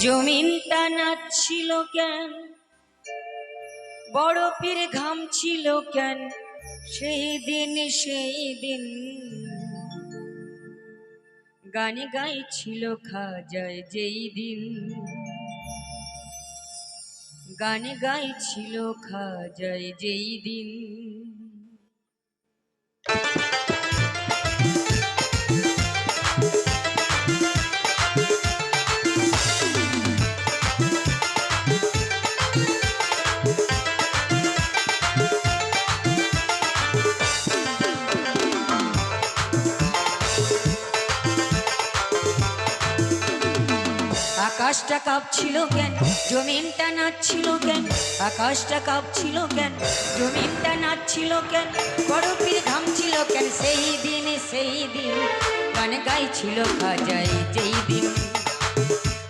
জমিনটা নাচছিল কেন, বরফের ঘাম ছিল কেন, সেই দিন গানে গাইছিল খাজায় যেই দিন, গানে গাইছিল খাজায় যেই দিন। আকাশটা কাঁপছিল কেন, জমিনটা নাচছিল কেন, আকাশটা কাঁপছিল কেন, জমিনটা নাচছিল কেন, বরফের ঘাম ছিল কেন, সেই দিন গান গাইছিল খাজায় যেই দিন,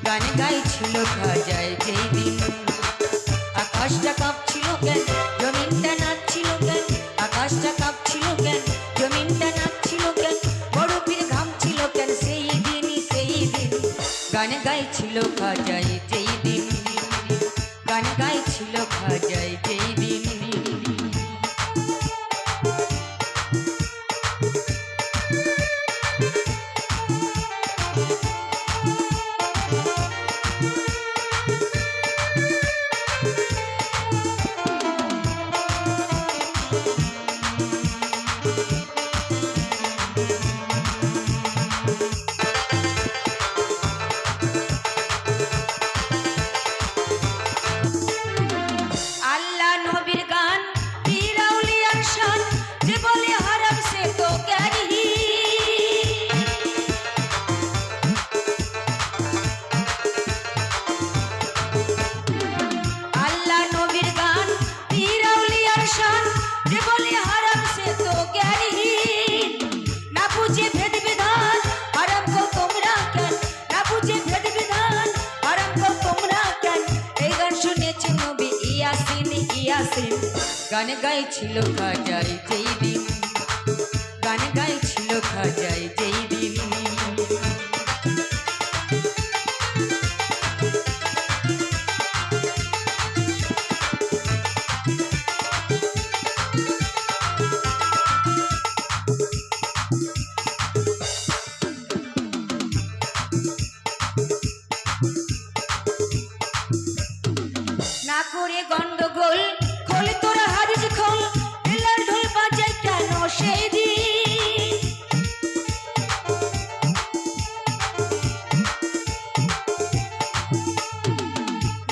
গান গাইছিল খাজায় যেই দিন। আকাশটা কাঁপছিল কেন, জমিনটা নাচছিল কেন, আকাশটা কাঁপছিল কেন, জমিনটা নাচছিল কেন, বরফের ঘাম ছিল কেন, সেই দিন গান গাইছিল খাজায় যেই দিন, গান গাইছিল খাজায় যেই দিন। গান গাইছিল খাজায় যেই দিন, গান গাইছিল খাজায় যেই দিন। না করে গন্ডগোল খোল তোরা হারিস খোল, ঢিলার ঢোল বাজাই কেন সেই দিন,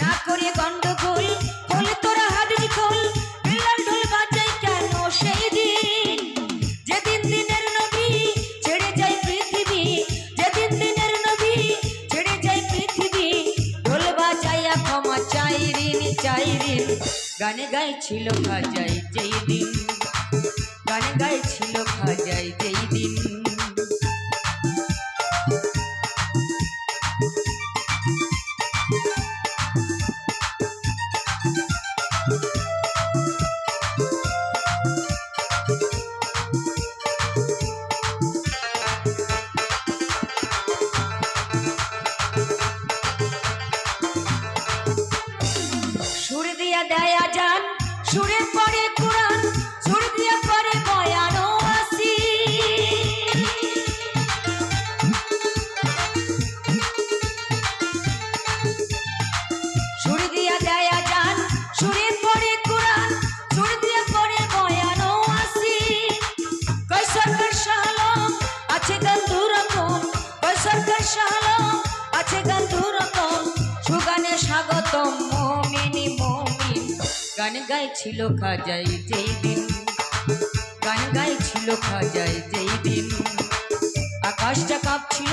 না করে গন্ডগোল খোল তোরা হারিস খোল, ঢিলার ঢোল বাজাই কেন সেই দিন। যেদিন দিনের নবী ছেড়ে যায় পৃথিবী, যেদিন দিনের নবী ছেড়ে যায় পৃথিবী, ঢোল বাজাইয়া ক্ষমা চাই ঋণ চাই ঋণ, গানে গাইছিল খাজায় যেই দিন, গানে গাইছিল খাজায় যেই দিন। সুর দিয়া দেয়া যান, সুরের পরে কুরআন, সুর দিয়া পরে বয়ান ও আসি, সুর দিয়া দেয়া যান, সুরের পরে কুরআন, সুর দিয়া পরে বয়ান ও আসি। কয় সরকার শালম আছে গান দুরকম, কয় সরকার শালম আছে গান দুরকম, সুগানে স্বাগতম মুমিনি মুমিন, গান গাইছিল খাজায় যেই দিন, গান গাইছিল খাজায় যেই দিন। আকাশটা কাঁপছিল